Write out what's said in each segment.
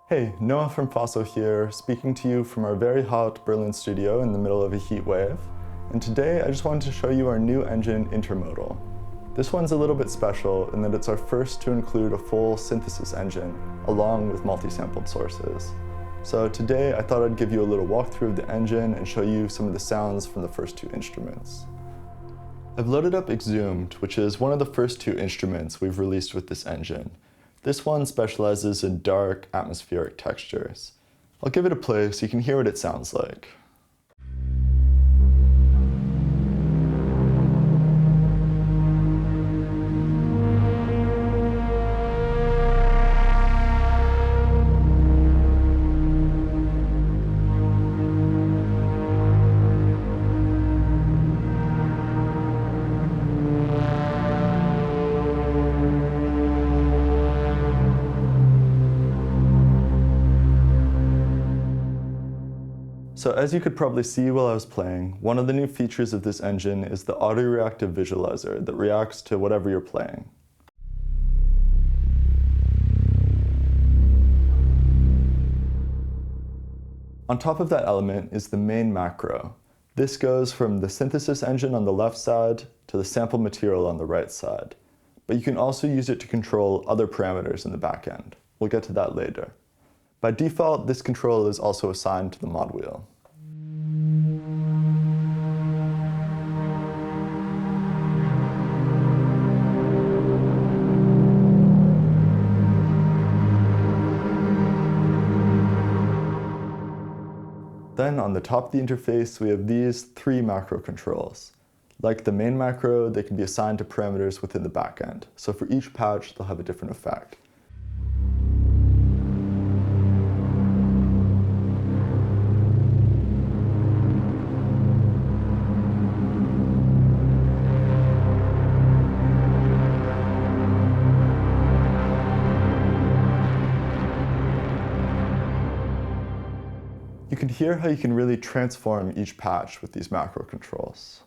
Hey, Noah from FFOSSO here, speaking to you from our very hot Berlin studio in the middle of a heat wave. And today I just wanted to show you our new engine, Intermodal. This one's a little bit special in that it's our first to include a full synthesis engine, along with multi-sampled sources. So today I thought I'd give you a little walkthrough of the engine and show you some of the sounds from the first two instruments. I've loaded up Exhumed, which is one of the first two instruments we've released with this engine. This one specializes in dark, atmospheric textures. I'll give it a play so you can hear what it sounds like. So as you could probably see while I was playing, one of the new features of this engine is the auto-reactive visualizer that reacts to whatever you're playing. On top of that element is the main macro. This goes from the synthesis engine on the left side to the sample material on the right side. But you can also use it to control other parameters in the back end. We'll get to that later. By default, this control is also assigned to the mod wheel. Then on the top of the interface, we have these three macro controls. Like the main macro, they can be assigned to parameters within the backend. So for each patch, they'll have a different effect. You can hear how you can really transform each patch with these macro controls.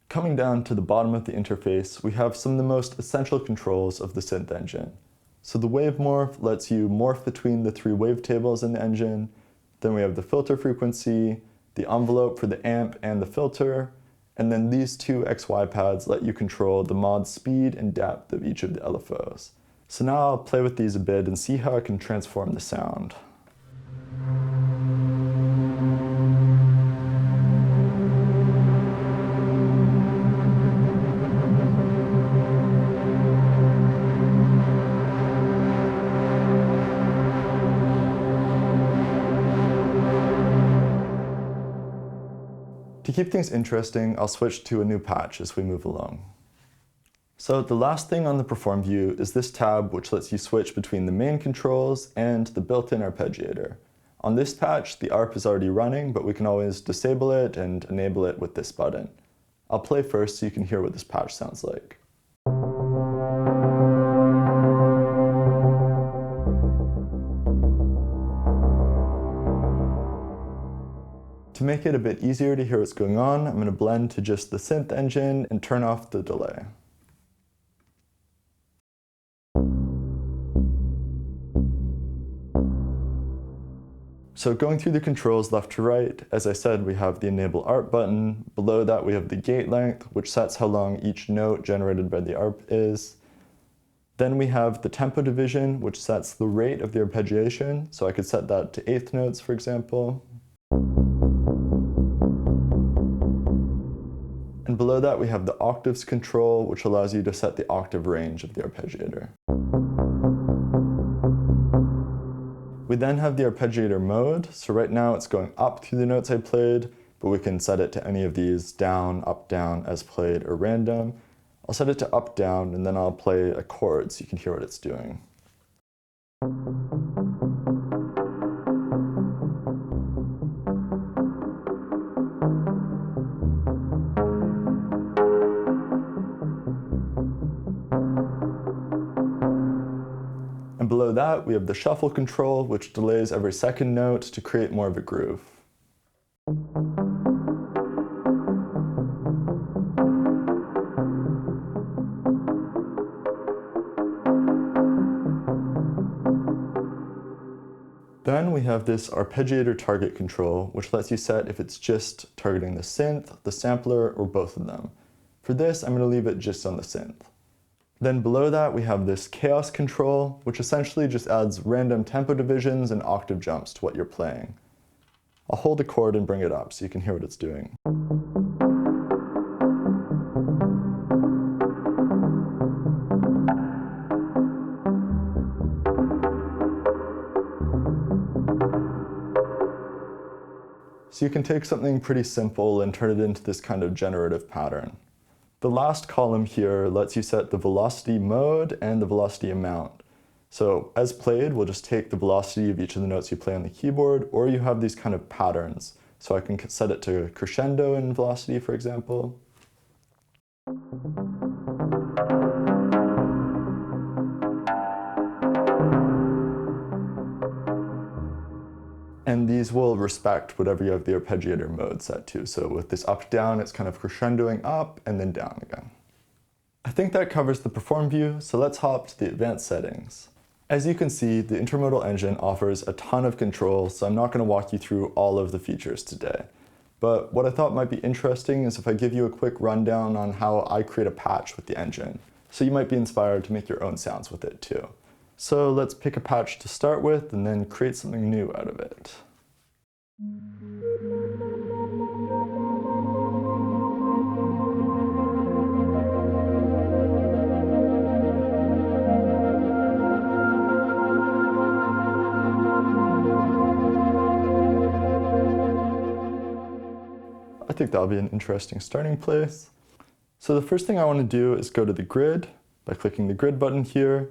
Coming down to the bottom of the interface, we have some of the most essential controls of the synth engine. So the wave morph lets you morph between the three wavetables in the engine. Then we have the filter frequency, the envelope for the amp and the filter, and then these two XY pads let you control the mod speed and depth of each of the LFOs. So now I'll play with these a bit and see how I can transform the sound. To keep things interesting, I'll switch to a new patch as we move along. So the last thing on the Perform view is this tab which lets you switch between the main controls and the built-in Arpeggiator. On this patch, the ARP is already running, but we can always disable it and enable it with this button. I'll play first so you can hear what this patch sounds like. To make it a bit easier to hear what's going on, I'm going to blend to just the synth engine and turn off the delay. So going through the controls left to right, as I said, we have the Enable ARP button. Below that we have the gate length, which sets how long each note generated by the ARP is. Then we have the tempo division, which sets the rate of the arpeggiation. So I could set that to eighth notes, for example. And below that we have the octaves control, which allows you to set the octave range of the arpeggiator. We then have the arpeggiator mode. So right now it's going up through the notes I played, but we can set it to any of these down, up, down, as played, or random. I'll set it to up, down, and then I'll play a chord so you can hear what it's doing. And below that, we have the shuffle control, which delays every second note to create more of a groove. Then we have this Arpeggiator target control, which lets you set if it's just targeting the synth, the sampler, or both of them. For this, I'm going to leave it just on the synth. Then below that, we have this chaos control, which essentially just adds random tempo divisions and octave jumps to what you're playing. I'll hold a chord and bring it up so you can hear what it's doing. So you can take something pretty simple and turn it into this kind of generative pattern. The last column here lets you set the velocity mode and the velocity amount. So as played, we'll just take the velocity of each of the notes you play on the keyboard, or you have these kind of patterns. So I can set it to crescendo in velocity, for example. And these will respect whatever you have the arpeggiator mode set to. So with this up-down, it's kind of crescendoing up and then down again. I think that covers the perform view, so let's hop to the advanced settings. As you can see, the Intermodal engine offers a ton of control, so I'm not going to walk you through all of the features today. But what I thought might be interesting is if I give you a quick rundown on how I create a patch with the engine. So you might be inspired to make your own sounds with it too. So let's pick a patch to start with and then create something new out of it. I think that'll be an interesting starting place. So the first thing I want to do is go to the grid by clicking the grid button here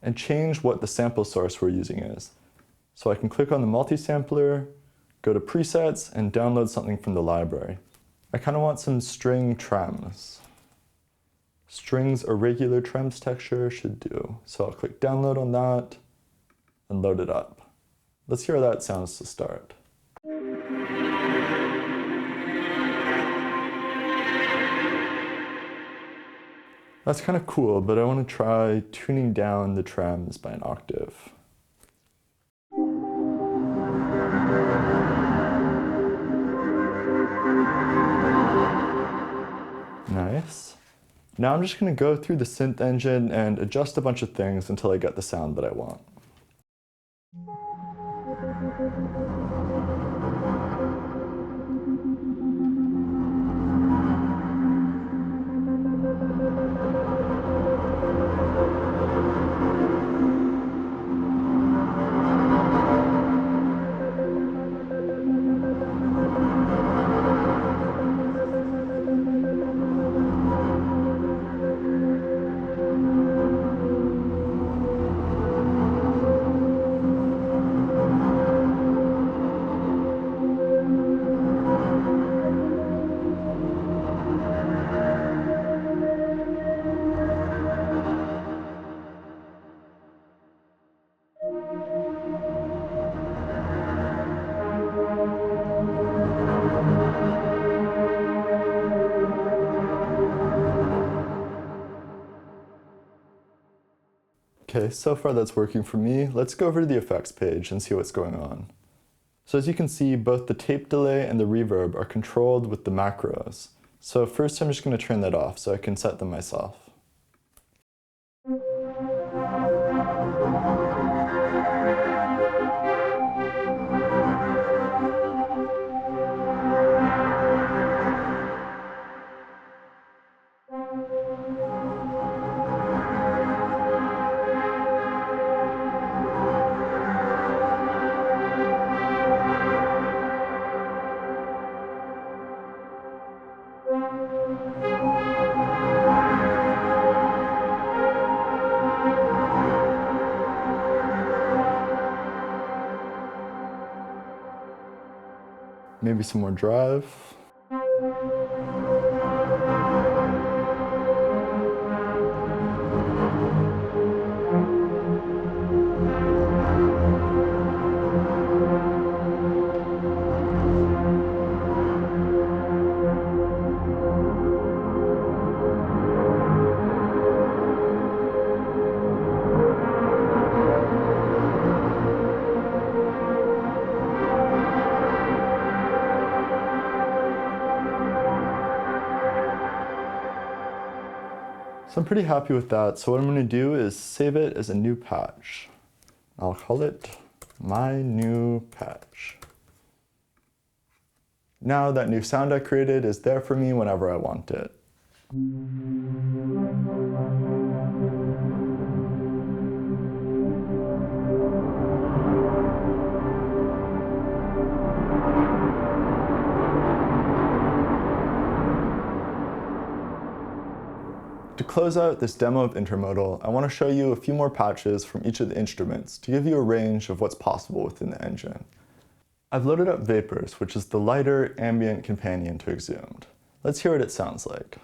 and change what the sample source we're using is. So I can click on the multi-sampler, go to presets, and download something from the library. I kind of want some string trems. Strings irregular trems texture should do. So I'll click download on that and load it up. Let's hear how that sounds to start. That's kind of cool, but I want to try tuning down the trems by an octave. Nice. Now I'm just going to go through the synth engine and adjust a bunch of things until I get the sound that I want. Okay, so far that's working for me. Let's go over to the effects page and see what's going on. So as you can see, both the tape delay and the reverb are controlled with the macros. So first I'm just going to turn that off so I can set them myself. Maybe some more drive. So I'm pretty happy with that. So what I'm gonna do is save it as a new patch. I'll call it my new patch. Now that new sound I created is there for me whenever I want it. To close out this demo of Intermodal, I want to show you a few more patches from each of the instruments to give you a range of what's possible within the engine. I've loaded up Vapors, which is the lighter, ambient companion to Exhumed. Let's hear what it sounds like.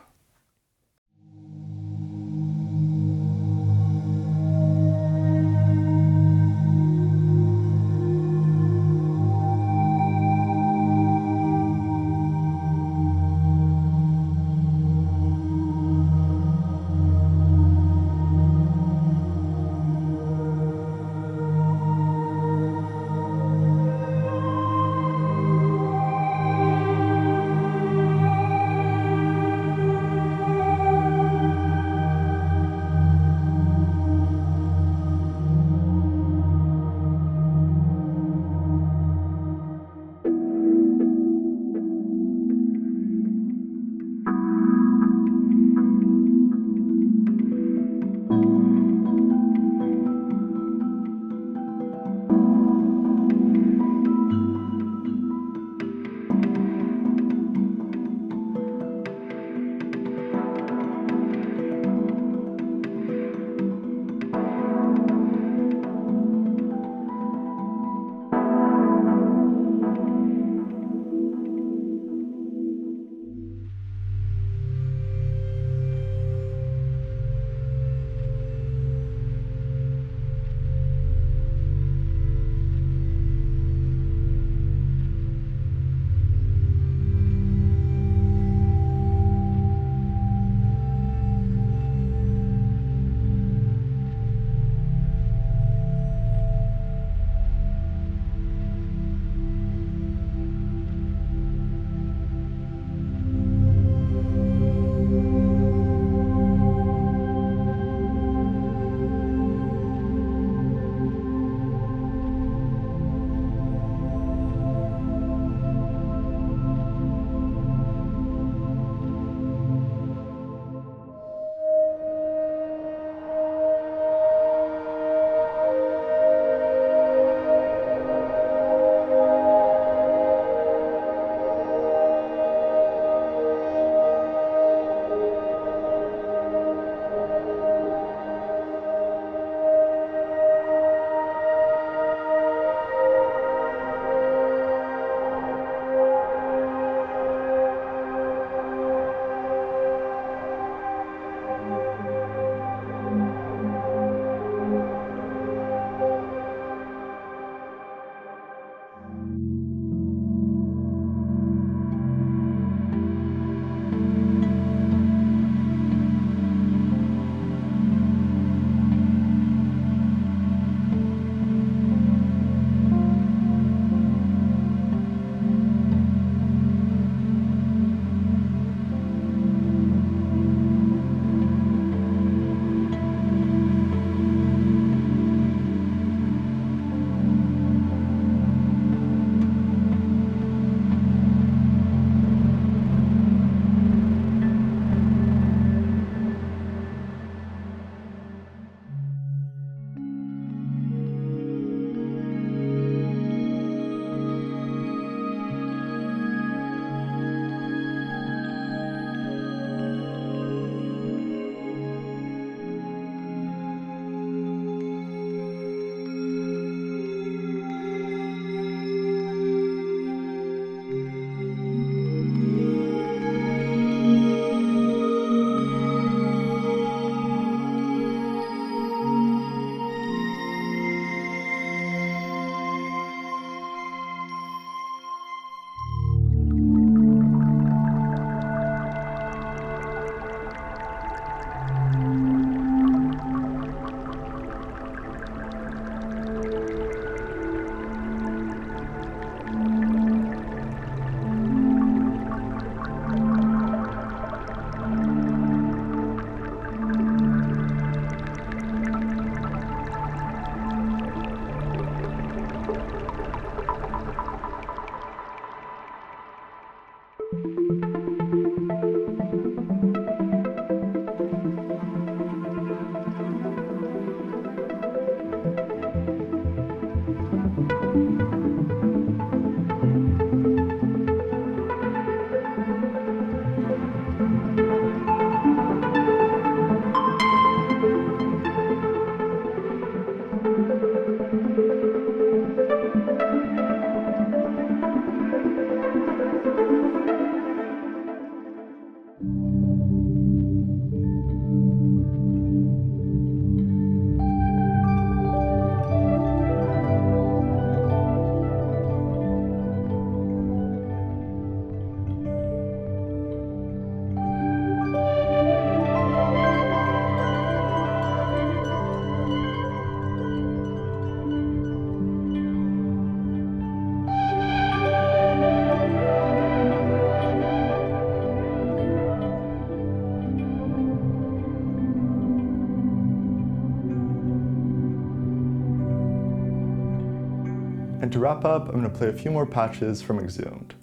And to wrap up, I'm going to play a few more patches from Exhumed.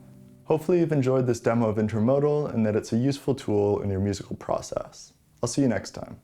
Hopefully you've enjoyed this demo of Intermodal and that it's a useful tool in your musical process. I'll see you next time.